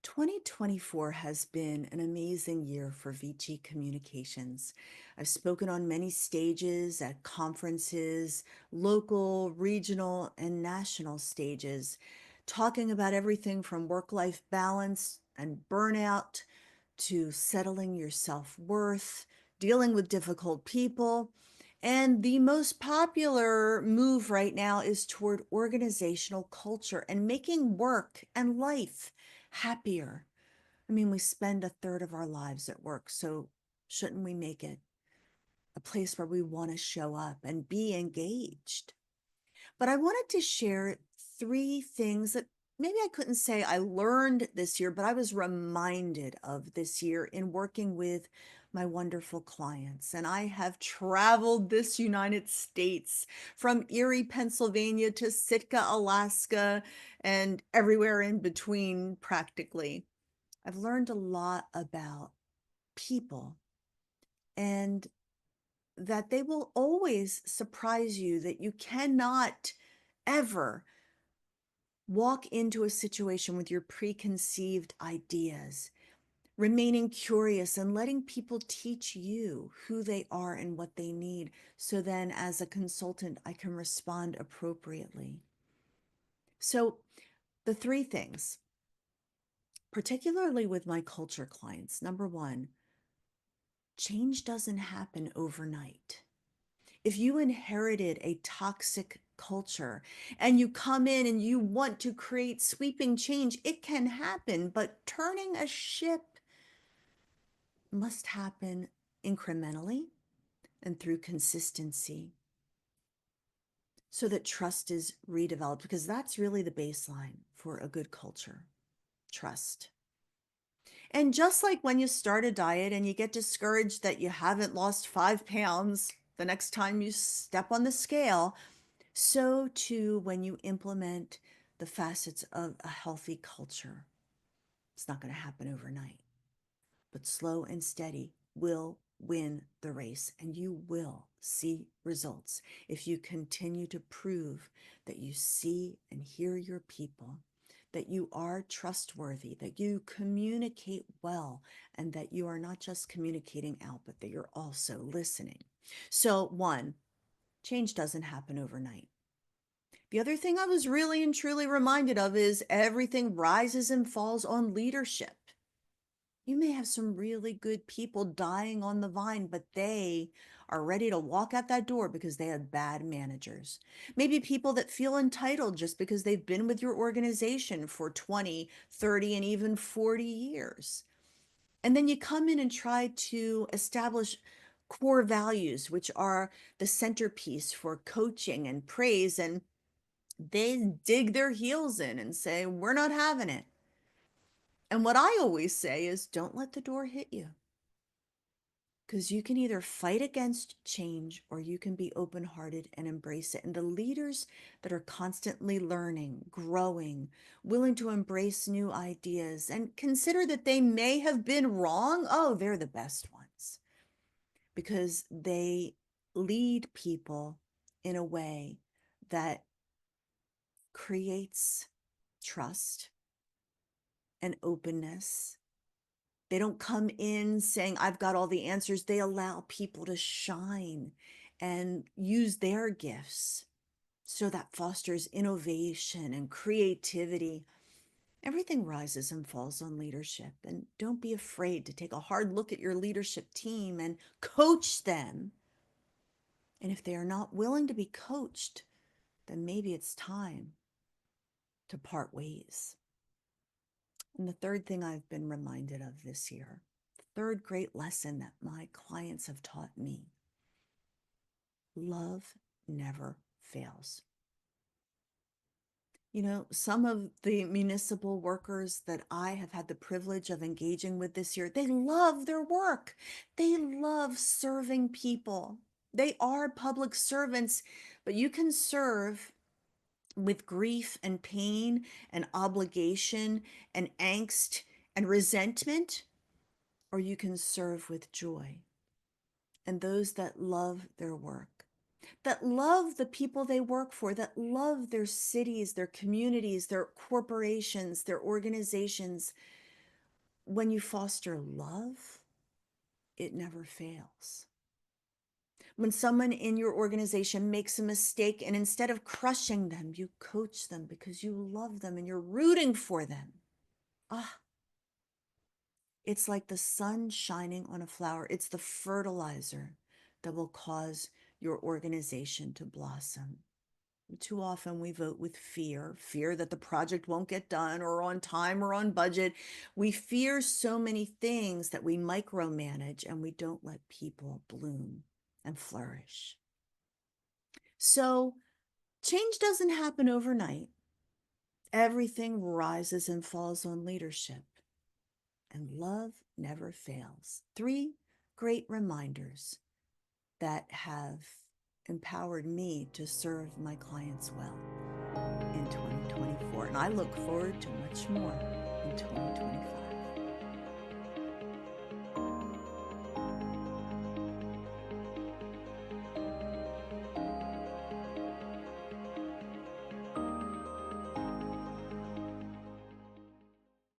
2024 has been an amazing year for Vici Communications. I've spoken on many stages at conferences, local, regional, and national stages, talking about everything from work-life balance and burnout to settling your self-worth, dealing with difficult people. And the most popular move right now is toward organizational culture and making work and life happier. I mean, we spend a third of our lives at work, so shouldn't we make it a place where we want to show up and be engaged? But I wanted to share three things that maybe I couldn't say I learned this year, but I was reminded of this year in working with my wonderful clients. And I have traveled this United States from Erie, Pennsylvania to Sitka, Alaska, and everywhere in between practically. I've learned a lot about people and that they will always surprise you, that you cannot ever walk into a situation with your preconceived ideas, remaining curious and letting people teach you who they are and what they need. So then, as a consultant, I can respond appropriately. So, the three things, particularly with my culture clients, number one, change doesn't happen overnight. If you inherited a toxic culture and you come in and you want to create sweeping change, it can happen, but turning a ship must happen incrementally and through consistency so that trust is redeveloped, because that's really the baseline for a good culture: trust. And just like when you start a diet and you get discouraged that you haven't lost 5 pounds the next time you step on the scale, so too when you implement the facets of a healthy culture. It's not going to happen overnight, but slow and steady will win the race, and you will see results if you continue to prove that you see and hear your people, that you are trustworthy, that you communicate well, and that you are not just communicating out, but that you're also listening. So, one, change doesn't happen overnight. The other thing I was really and truly reminded of is everything rises and falls on leadership. You may have some really good people dying on the vine, but they are ready to walk out that door because they have bad managers. Maybe people that feel entitled just because they've been with your organization for 20, 30, and even 40 years. And then you come in and try to establish core values, which are the centerpiece for coaching and praise, and they dig their heels in and say, we're not having it. And what I always say is, don't let the door hit you. Because you can either fight against change or you can be open hearted and embrace it. And the leaders that are constantly learning, growing, willing to embrace new ideas and consider that they may have been wrong, oh, they're the best ones because they lead people in a way that creates trust and openness. They don't come in saying, I've got all the answers. They allow people to shine and use their gifts. So that fosters innovation and creativity. Everything rises and falls on leadership. And don't be afraid to take a hard look at your leadership team and coach them. And if they are not willing to be coached, then maybe it's time to part ways. And the third thing I've been reminded of this year, the third great lesson that my clients have taught me: love never fails. You know, some of the municipal workers that I have had the privilege of engaging with this year, they love their work. They love serving people. They are public servants, but you can serve with grief and pain and obligation and angst and resentment, or you can serve with joy. And those that love their work, that love the people they work for, that love their cities, their communities, their corporations, their organizations, when you foster love, it never fails. When someone in your organization makes a mistake, and instead of crushing them, you coach them because you love them and you're rooting for them. Ah, it's like the sun shining on a flower. It's the fertilizer that will cause your organization to blossom. Too often we vote with fear that the project won't get done or on time or on budget. We fear so many things that we micromanage and we don't let people bloom and flourish. So change doesn't happen overnight. Everything rises and falls on leadership, and love never fails. 3 great reminders that have empowered me to serve my clients well in 2024. And I look forward to much more in 2025.